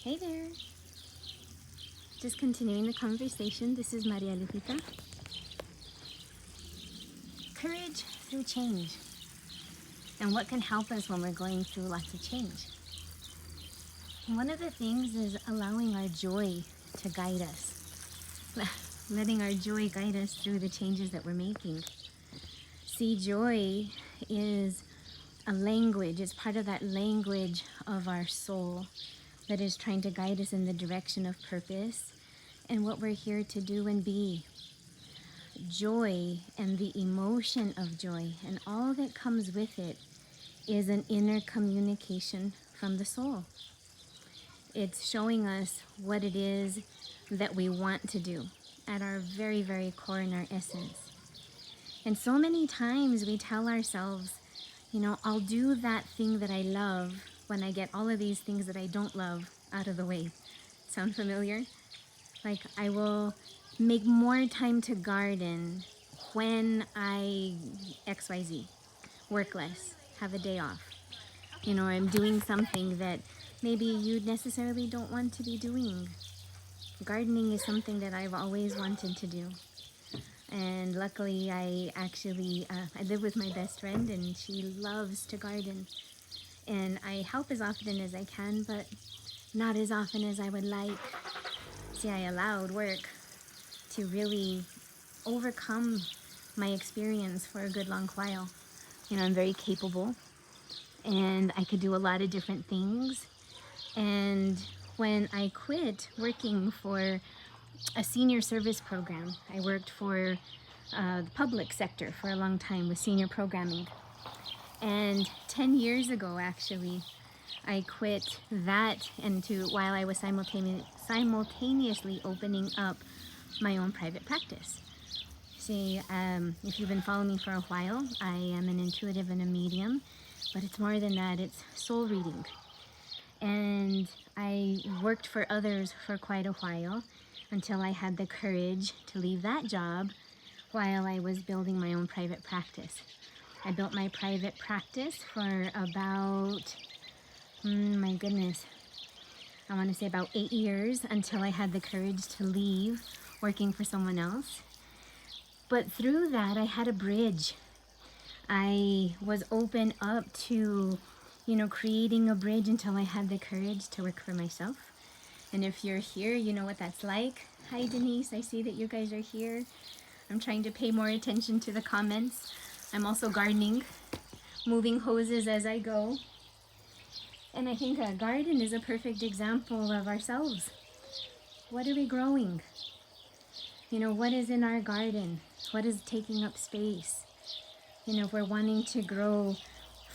Hey there. Just continuing the conversation. This is Maria Lupita. Courage through change. And what can help us when we're going through lots of change? And one of the things is allowing our joy to guide us. Letting our joy guide us through the changes that we're making. See, joy is a language. It's part of that language of our soul that is trying to guide us in the direction of purpose and what we're here to do and be. Joy and the emotion of joy and all that comes with it is an inner communication from the soul. It's showing us what it is that we want to do at our very, very core in our essence. And so many times we tell ourselves, I'll do that thing that I love when I get all of these things that I don't love out of the way. Sound familiar? Like, I will make more time to garden when I XYZ, work less, have a day off. I'm doing something that maybe you necessarily don't want to be doing. Gardening is something that I've always wanted to do. And luckily, I live with my best friend, and she loves to garden. And I help as often as I can, but not as often as I would like. See, I allowed work to really overcome my experience for a good long while. I'm very capable, and I could do a lot of different things. And when I quit working for a senior service program, I worked for the public sector for a long time with senior programming. And 10 years ago, actually, I quit that while I was simultaneously opening up my own private practice. See, if you've been following me for a while, I am an intuitive and a medium, but it's more than that, it's soul reading. And I worked for others for quite a while until I had the courage to leave that job while I was building my own private practice. I built my private practice for about, I want to say about 8 years until I had the courage to leave working for someone else. But through that, I had a bridge. I was open up to, creating a bridge until I had the courage to work for myself. And if you're here, you know what that's like. Hi, Denise. I see that you guys are here. I'm trying to pay more attention to the comments. I'm also gardening, moving hoses as I go. And I think a garden is a perfect example of ourselves. What are we growing? What is in our garden? What is taking up space? If we're wanting to grow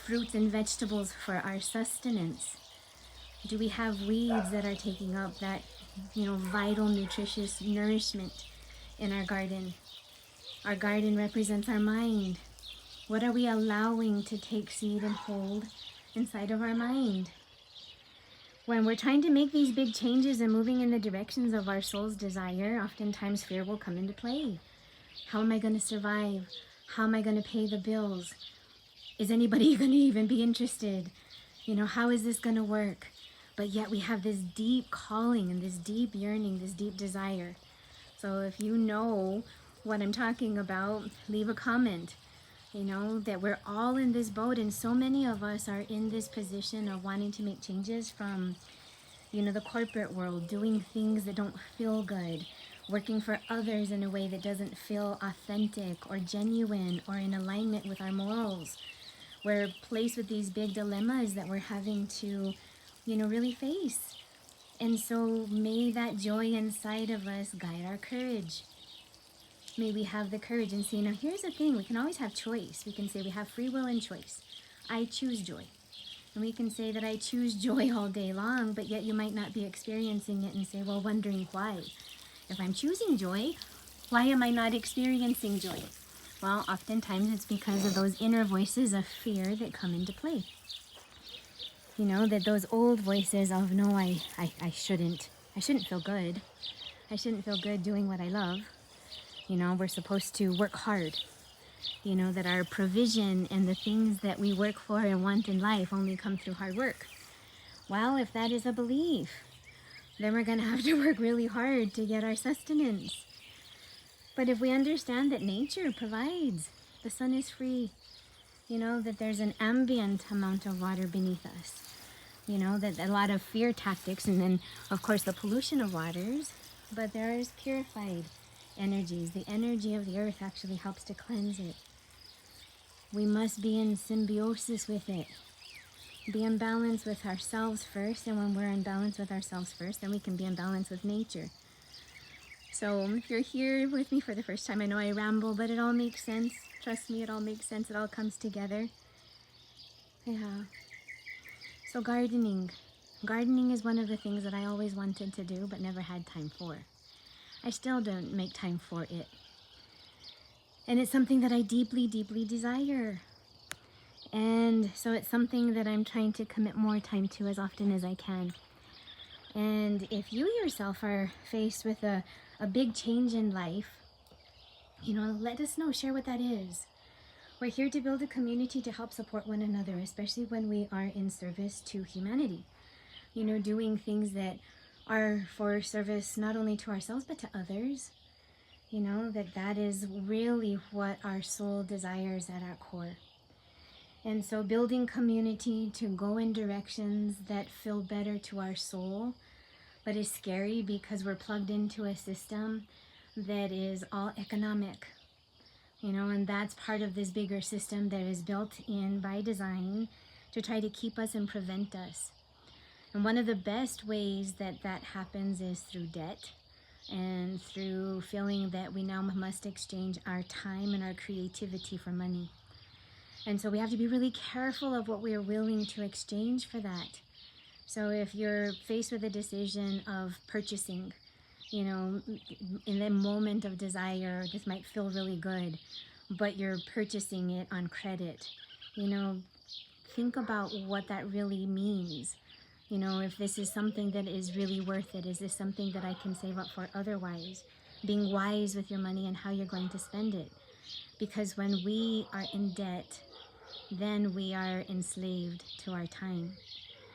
fruits and vegetables for our sustenance, do we have weeds that are taking up that, vital, nutritious nourishment in our garden? Our garden represents our mind. What are we allowing to take seed and hold inside of our mind? When we're trying to make these big changes and moving in the directions of our soul's desire, oftentimes fear will come into play. How am I going to survive? How am I going to pay the bills? Is anybody going to even be interested? How is this going to work? But yet we have this deep calling and this deep yearning, this deep desire. So if you know what I'm talking about, leave a comment. That we're all in this boat, and so many of us are in this position of wanting to make changes from, the corporate world, doing things that don't feel good, working for others in a way that doesn't feel authentic or genuine or in alignment with our morals. We're placed with these big dilemmas that we're having to, really face. And so may that joy inside of us guide our courage. May we have the courage and say, now here's the thing, we can always have choice. We can say we have free will and choice. I choose joy. And we can say that I choose joy all day long, but yet you might not be experiencing it and say, well, wondering why. If I'm choosing joy, why am I not experiencing joy? Well, oftentimes it's because of those inner voices of fear that come into play. That those old voices of, no, I shouldn't feel good. I shouldn't feel good doing what I love. We're supposed to work hard. That our provision and the things that we work for and want in life only come through hard work. Well, if that is a belief, then we're going to have to work really hard to get our sustenance. But if we understand that nature provides, the sun is free, you know, that there's an ambient amount of water beneath us, you know, that a lot of fear tactics, and then of course the pollution of waters, but there is purified energies. The energy of the earth actually helps to cleanse it. We must be in symbiosis with it. Be in balance with ourselves first, and when we're in balance with ourselves first, then we can be in balance with nature. So if you're here with me for the first time, I know I ramble, but it all makes sense. Trust me, it all makes sense. It all comes together. Yeah. So gardening. Gardening is one of the things that I always wanted to do, but never had time for. I still don't make time for it. And it's something that I deeply, deeply desire. And so it's something that I'm trying to commit more time to as often as I can. And if you yourself are faced with a big change in life, you know, let us know, share what that is. We're here to build a community to help support one another, especially when we are in service to humanity. You know, doing things that are for service not only to ourselves, but to others. You know, that is really what our soul desires at our core. And so building community to go in directions that feel better to our soul, but is scary because we're plugged into a system that is all economic. You know, and that's part of this bigger system that is built in by design to try to keep us and prevent us. And one of the best ways that that happens is through debt and through feeling that we now must exchange our time and our creativity for money. And so we have to be really careful of what we are willing to exchange for that. So if you're faced with a decision of purchasing, you know, in the moment of desire, this might feel really good, but you're purchasing it on credit, you know, think about what that really means. You know, if this is something that is really worth it, is this something that I can save up for otherwise? Being wise with your money and how you're going to spend it. Because when we are in debt, then we are enslaved to our time.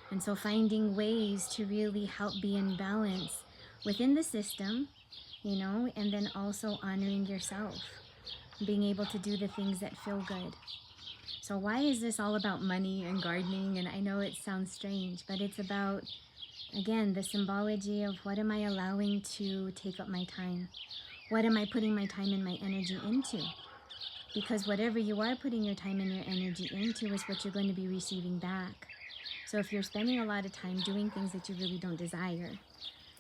And so finding ways to really help be in balance within the system, you know, and then also honoring yourself, being able to do the things that feel good. So why is this all about money and gardening? And I know it sounds strange, but it's about, again, the symbology of what am I allowing to take up my time? What am I putting my time and my energy into? Because whatever you are putting your time and your energy into is what you're going to be receiving back. So if you're spending a lot of time doing things that you really don't desire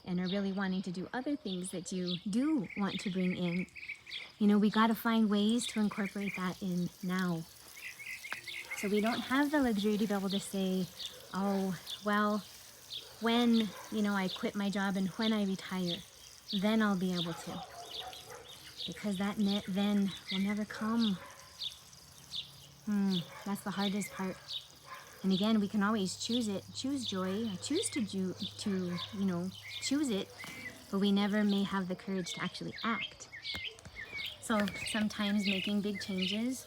and are really wanting to do other things that you do want to bring in, you know, we got to find ways to incorporate that in now. So we don't have the luxury to be able to say, oh, well, when, you know, I quit my job and when I retire, then I'll be able to. Because that then will never come. That's the hardest part. And again, we can always choose it, choose joy, or choose to you know, choose it, but we never may have the courage to actually act. So sometimes making big changes,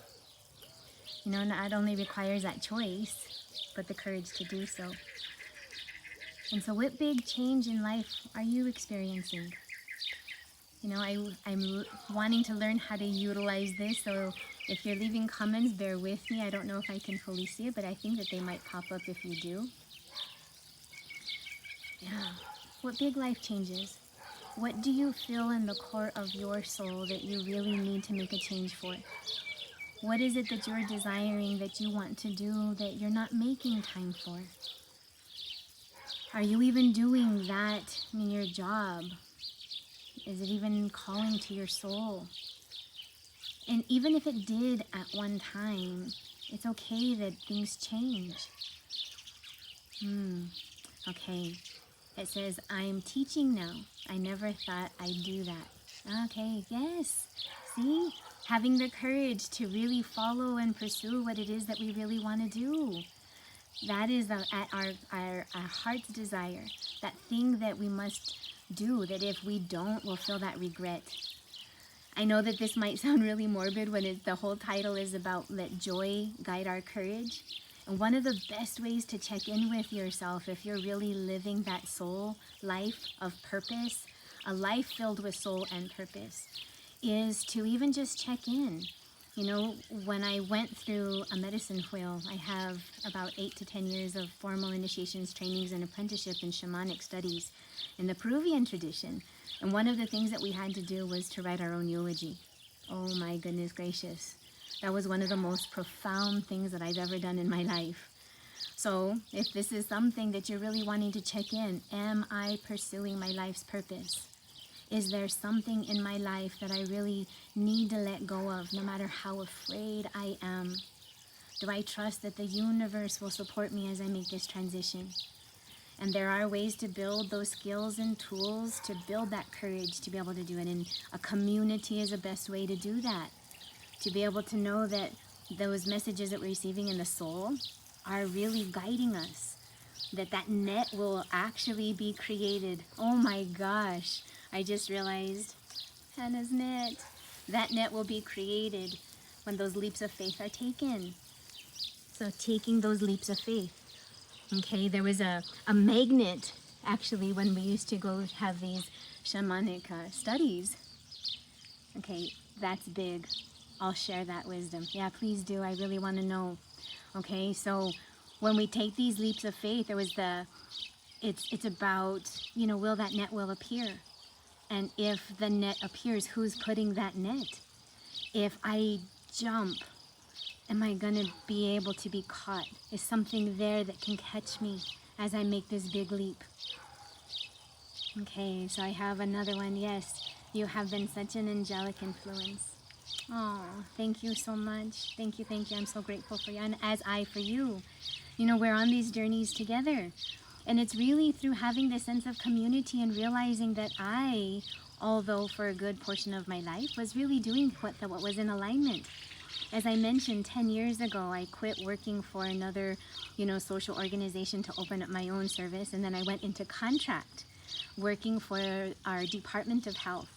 you know, not only requires that choice, but the courage to do so. And so what big change in life are you experiencing? You know, I'm wanting to learn how to utilize this, so if you're leaving comments, bear with me. I don't know if I can fully see it, but I think that they might pop up if you do. Yeah. What big life changes? What do you feel in the core of your soul that you really need to make a change for? What is it that you're desiring, that you want to do, that you're not making time for? Are you even doing that in your job? Is it even calling to your soul? And even if it did at one time, it's okay that things change. Okay. It says, I am teaching now. I never thought I'd do that. Okay, yes. See? Having the courage to really follow and pursue what it is that we really want to do. That is our heart's desire. That thing that we must do, that if we don't, we'll feel that regret. I know that this might sound really morbid when the whole title is about let joy guide our courage. And one of the best ways to check in with yourself, if you're really living that soul life of purpose, a life filled with soul and purpose, is to even just check in. You know, when I went through a medicine wheel, I have about 8 to 10 years of formal initiations, trainings, and apprenticeship in shamanic studies in the Peruvian tradition. And one of the things that we had to do was to write our own eulogy. Oh my goodness gracious. That was one of the most profound things that I've ever done in my life. So if this is something that you're really wanting to check in, am I pursuing my life's purpose? Is there something in my life that I really need to let go of, no matter how afraid I am? Do I trust that the universe will support me as I make this transition? And there are ways to build those skills and tools to build that courage to be able to do it. And a community is the best way to do that. To be able to know that those messages that we're receiving in the soul are really guiding us. That net will actually be created. Oh my gosh. I just realized, Hannah's net. That net will be created when those leaps of faith are taken. So taking those leaps of faith. Okay, there was a magnet, actually, when we used to go have these shamanic studies. Okay, that's big. I'll share that wisdom. Yeah, please do. I really want to know. Okay, so when we take these leaps of faith, there was it's about, you know, will that net will appear? And if the net appears, who's putting that net? If I jump, am I going to be able to be caught? Is something there that can catch me as I make this big leap? Okay, so I have another one. Yes, you have been such an angelic influence. Oh, thank you so much. Thank you, thank you. I'm so grateful for you, and as I for you. You know, we're on these journeys together. And it's really through having this sense of community and realizing that I, although for a good portion of my life, was really doing what was in alignment. As I mentioned, 10 years ago, I quit working for another, you know, social organization to open up my own service. And then I went into contract, working for our Department of Health.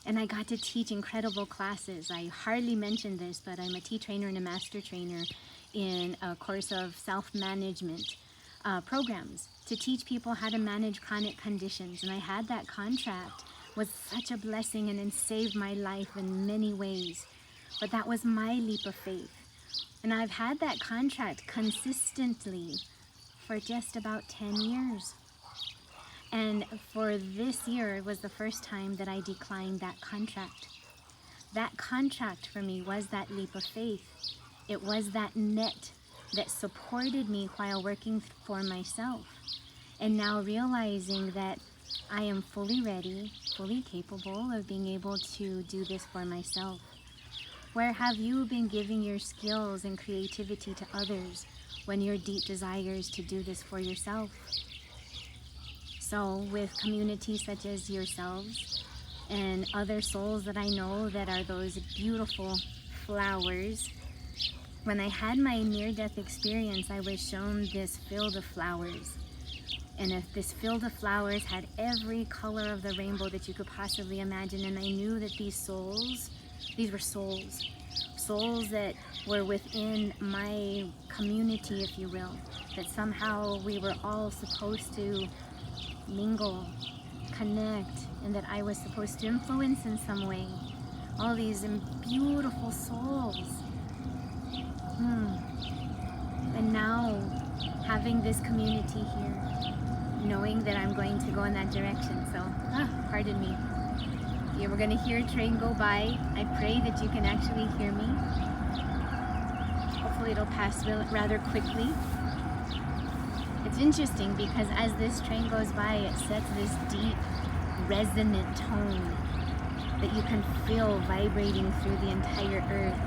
And I got to teach incredible classes. I hardly mentioned this, but I'm a tea trainer and a master trainer in a course of self-management programs to teach people how to manage chronic conditions. And I had that contract. Was such a blessing and it saved my life in many ways. But that was my leap of faith. And I've had that contract consistently for just about 10 years. And for this year, it was the first time that I declined that contract. That contract for me was that leap of faith. It was that net that supported me while working for myself. And now realizing that I am fully ready, fully capable of being able to do this for myself. Where have you been giving your skills and creativity to others when your deep desire is to do this for yourself? So with communities such as yourselves and other souls that I know that are those beautiful flowers, when I had my near-death experience, I was shown this field of flowers. And if this field of flowers had every color of the rainbow that you could possibly imagine, and I knew that these were souls that were within my community, if you will, that somehow we were all supposed to mingle, connect, and that I was supposed to influence in some way. All these beautiful souls. And now, having this community here, knowing that I'm going to go in that direction. So, pardon me. Yeah, we're going to hear a train go by. I pray that you can actually hear me. Hopefully it'll pass rather quickly. It's interesting because as this train goes by, it sets this deep, resonant tone that you can feel vibrating through the entire earth.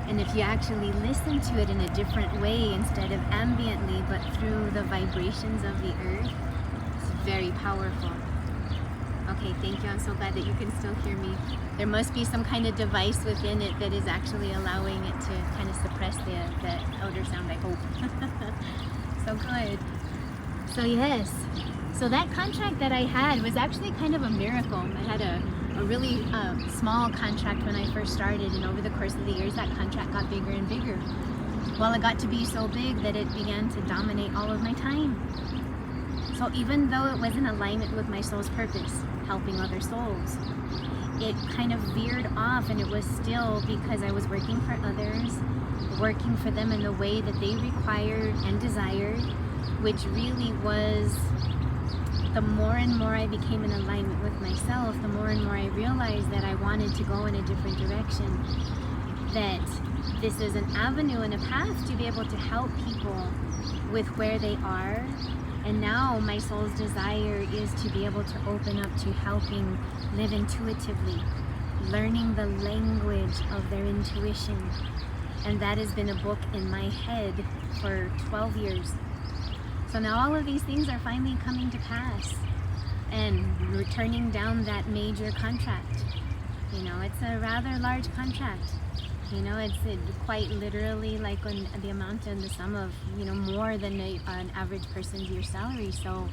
And if you actually listen to it in a different way, instead of ambiently, but through the vibrations of the earth, it's very powerful. Okay, thank you. I'm so glad that you can still hear me. There must be some kind of device within it that is actually allowing it to kind of suppress the outer sound, I hope. So good. So yes, so that contract that I had was actually kind of a miracle. I had a really small contract when I first started, and over the course of the years that contract got bigger and bigger. Well, it got to be so big that it began to dominate all of my time. So even though it was in alignment with my soul's purpose, helping other souls, it kind of veered off, and it was still because I was working for others, working for them in the way that they required and desired, which really was, the more and more I became in alignment with myself, the more and more I realized that I wanted to go in a different direction, that this is an avenue and a path to be able to help people with where they are. And now my soul's desire is to be able to open up to helping live intuitively, learning the language of their intuition. And that has been a book in my head for 12 years. So now all of these things are finally coming to pass, and returning down that major contract. You know, it's a rather large contract. You know, it's quite literally like the amount and the sum of, you know, more than an average person's year salary. So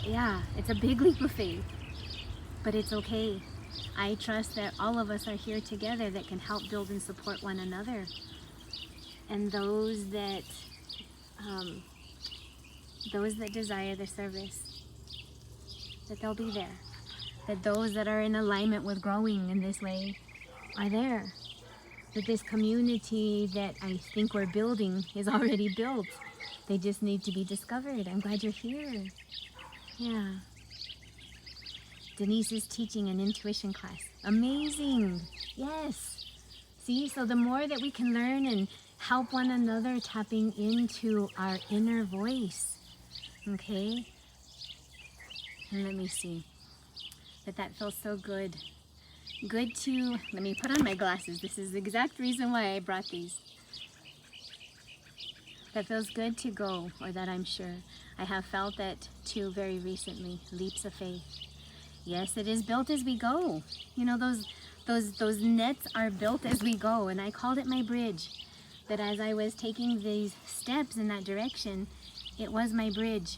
yeah, it's a big leap of faith, but it's okay. I trust that all of us are here together that can help build and support one another. And those that desire the service, that they'll be there. That those that are in alignment with growing in this way are there. That this community that I think we're building is already built. They just need to be discovered. I'm glad you're here. Yeah. Denise is teaching an intuition class. Amazing. Yes. See, so the more that we can learn and help one another, tapping into our inner voice. Okay? And let me see. That feels so good. Good to, let me put on my glasses. This is the exact reason why I brought these. That feels good to go, or that I'm sure. I have felt that too very recently. Leaps of faith. Yes, it is built as we go. You know, those nets are built as we go, and I called it my bridge. That as I was taking these steps in that direction, it was my bridge.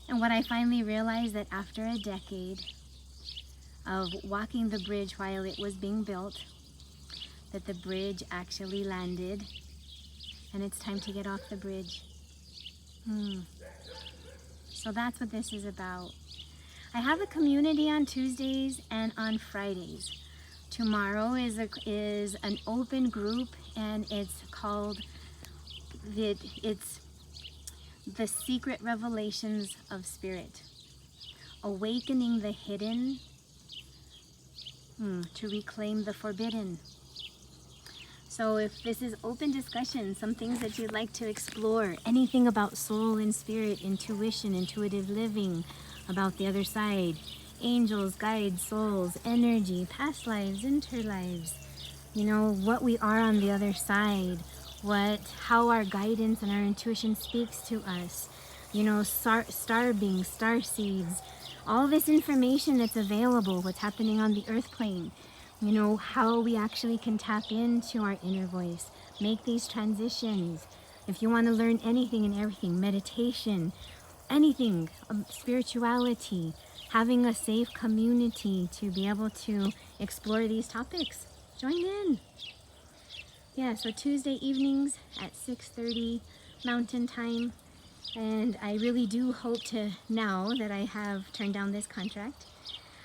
And what I finally realized, that after a decade of walking the bridge while it was being built, that the bridge actually landed, and it's time to get off the bridge. So that's what this is about. I have a community on Tuesdays and on Fridays. Tomorrow is an open group, and it's called it's The Secret Revelations of Spirit, Awakening the Hidden to Reclaim the Forbidden. So if this is open discussion, some things that you'd like to explore, anything about soul and spirit, intuition, intuitive living, about the other side, angels, guides, souls, energy, past lives, interlives, you know, what we are on the other side, how our guidance and our intuition speaks to us, you know, star beings, star seeds, all this information that's available, what's happening on the earth plane, you know, how we actually can tap into our inner voice, make these transitions. If you want to learn anything and everything, meditation, anything, spirituality, having a safe community to be able to explore these topics, join in. Yeah, so Tuesday evenings at 6:30 Mountain Time. And I really do hope to, now that I have turned down this contract,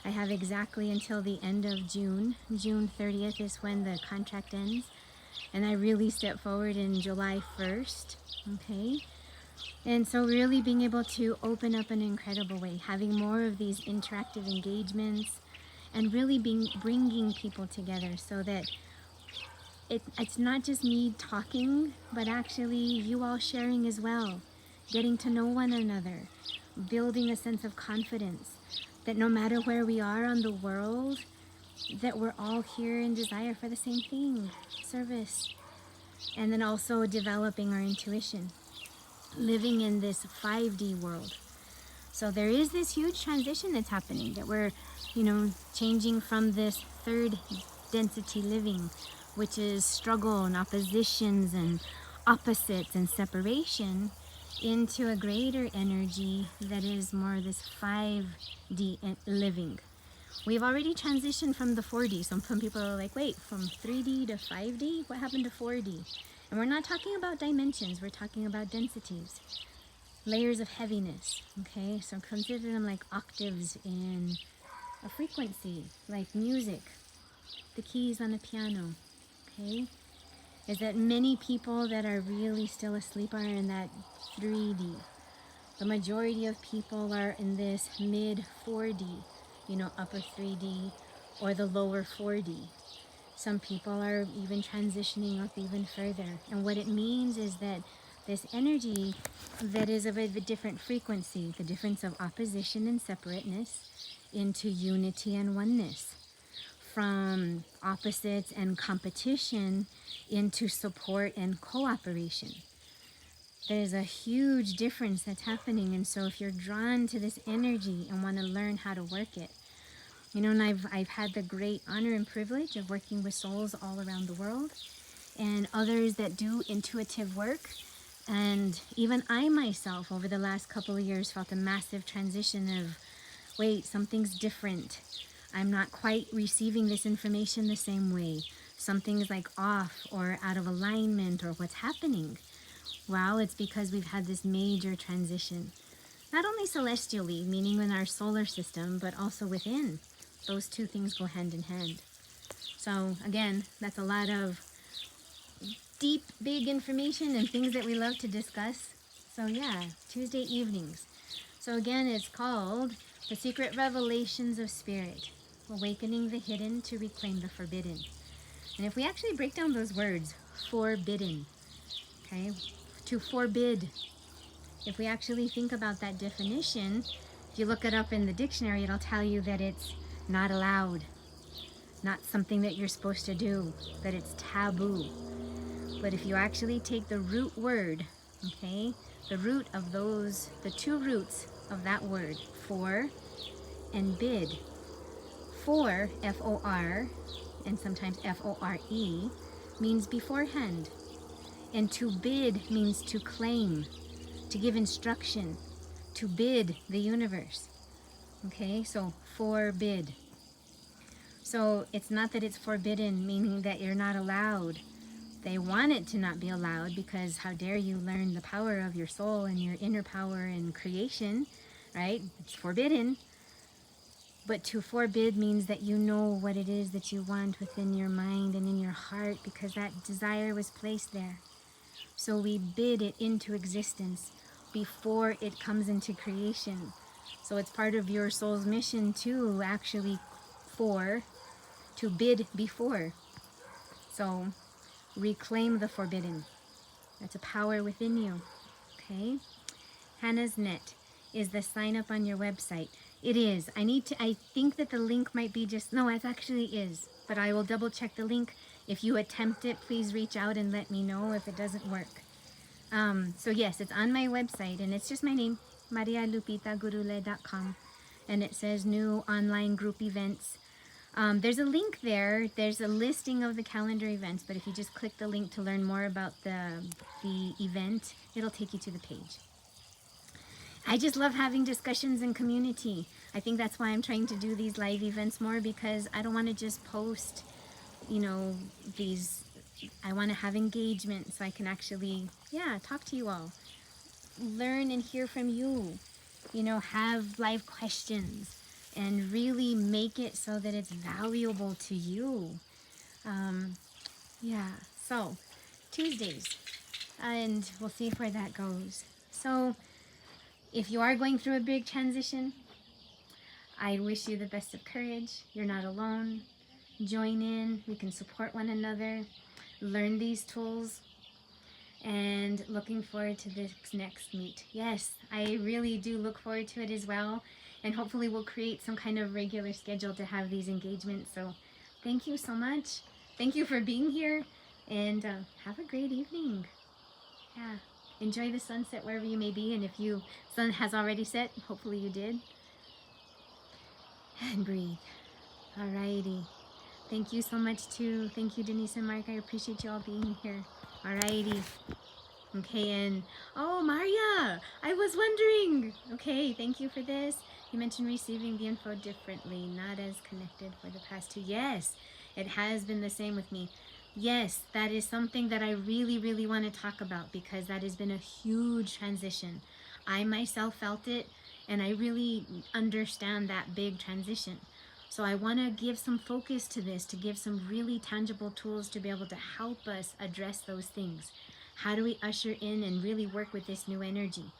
I have exactly until the end of June. June 30th is when the contract ends. And I really step forward in July 1st, okay? And so really being able to open up in an incredible way, having more of these interactive engagements, and really bringing people together so that it's not just me talking, but actually you all sharing as well, getting to know one another, building a sense of confidence that no matter where we are on the world, that we're all here in desire for the same thing, service. And then also developing our intuition, living in this 5D world. So there is this huge transition that's happening, that we're, you know, changing from this third density living, which is struggle and oppositions and opposites and separation, into a greater energy that is more this 5D living. We've already transitioned from the 4D. Some people are like, wait, from 3D to 5D? What happened to 4D? And we're not talking about dimensions, we're talking about densities, layers of heaviness, okay? So consider them like octaves in a frequency, like music, the keys on a piano, okay? Is that many people that are really still asleep are in that 3D. The majority of people are in this mid 4D, you know, upper 3D or the lower 4D. Some people are even transitioning up even further. And what it means is that this energy that is of a different frequency, the difference of opposition and separateness into unity and oneness, from opposites and competition into support and cooperation. There's a huge difference that's happening. And so if you're drawn to this energy and want to learn how to work it, you know, and I've had the great honor and privilege of working with souls all around the world and others that do intuitive work. And even I myself over the last couple of years felt a massive transition of, wait, something's different. I'm not quite receiving this information the same way. Something's like off or out of alignment, or what's happening. Well, it's because we've had this major transition. Not only celestially, meaning in our solar system, but also within. Those two things go hand in hand. So again, that's a lot of deep, big information and things that we love to discuss. So yeah, Tuesday evenings. So again, it's called The Secret Revelations of Spirit, Awakening the Hidden to Reclaim the Forbidden. And if we actually break down those words, forbidden, okay, to forbid, if we actually think about that definition, if you look it up in the dictionary, it'll tell you that it's not allowed, not something that you're supposed to do, that it's taboo. But if you actually take the root word, okay, the root of those, the two roots of that word, for and bid. For, F-O-R, and sometimes F-O-R-E, means beforehand. And to bid means to claim, to give instruction, to bid the universe. Okay, so forbid. So it's not that it's forbidden, meaning that you're not allowed. They want it to not be allowed because how dare you learn the power of your soul and your inner power and creation, right? It's forbidden. But to forbid means that you know what it is that you want within your mind and in your heart, because that desire was placed there. So we bid it into existence before it comes into creation. So it's part of your soul's mission to actually to bid before. So reclaim the forbidden. That's a power within you. Okay? Hannah's Net is the sign up on your website. It is. I think that the link might be just, no, it actually is. But I will double check the link. If you attempt it, please reach out and let me know if it doesn't work. So yes, it's on my website, and it's just my name, MariaLupitaGurule.com. And it says new online group events. There's a link there. There's a listing of the calendar events, but if you just click the link to learn more about the event, it'll take you to the page. I just love having discussions in community. I think that's why I'm trying to do these live events more, because I don't want to just post, you know, these. I want to have engagement so I can actually, talk to you all, learn and hear from you, you know, have live questions, and really make it so that it's valuable to you. So Tuesdays, and we'll see where that goes. So if you are going through a big transition, I wish you the best of courage. You're not alone. Join in. We can support one another. Learn these tools. And looking forward to this next meet. Yes, I really do look forward to it as well. And hopefully we'll create some kind of regular schedule to have these engagements. So thank you so much. Thank you for being here. And have a great evening. Yeah. Enjoy the sunset wherever you may be, and if sun has already set, hopefully you did. And breathe. Alrighty. Thank you so much too. Thank you, Denise and Mark. I appreciate you all being here. Alrighty. Okay, and oh, Maria, I was wondering. Okay, thank you for this. You mentioned receiving the info differently, not as connected for the past 2. Yes, it has been the same with me. Yes, that is something that I really, really want to talk about, because that has been a huge transition. I myself felt it, and I really understand that big transition. So I want to give some focus to this, to give some really tangible tools to be able to help us address those things. How do we usher in and really work with this new energy?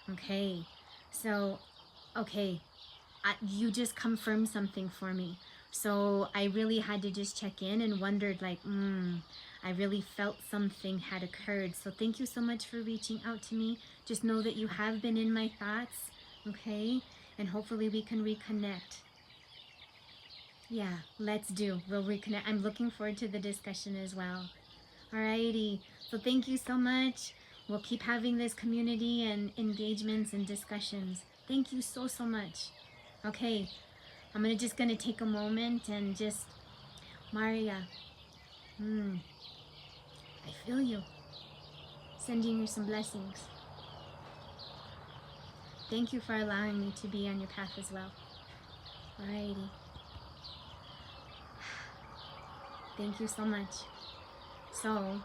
Okay, so, okay, you just confirmed something for me. So I really had to just check in and wondered like, I really felt something had occurred. So thank you so much for reaching out to me. Just know that you have been in my thoughts, okay? And hopefully we can reconnect. Yeah, let's do. We'll reconnect. I'm looking forward to the discussion as well. Alrighty. So thank you so much. We'll keep having this community and engagements and discussions. Thank you so, so much. Okay, I'm just gonna take a moment and just, Maria, I feel you. Sending you some blessings. Thank you for allowing me to be on your path as well. Alrighty. Thank you so much. So,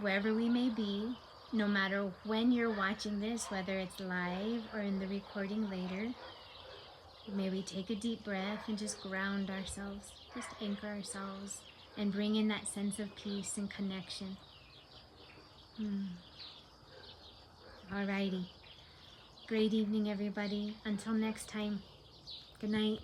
wherever we may be, no matter when you're watching this, whether it's live or in the recording later, may we take a deep breath and just ground ourselves, just anchor ourselves, and bring in that sense of peace and connection. Alrighty. Great evening, everybody. Until next time. Good night.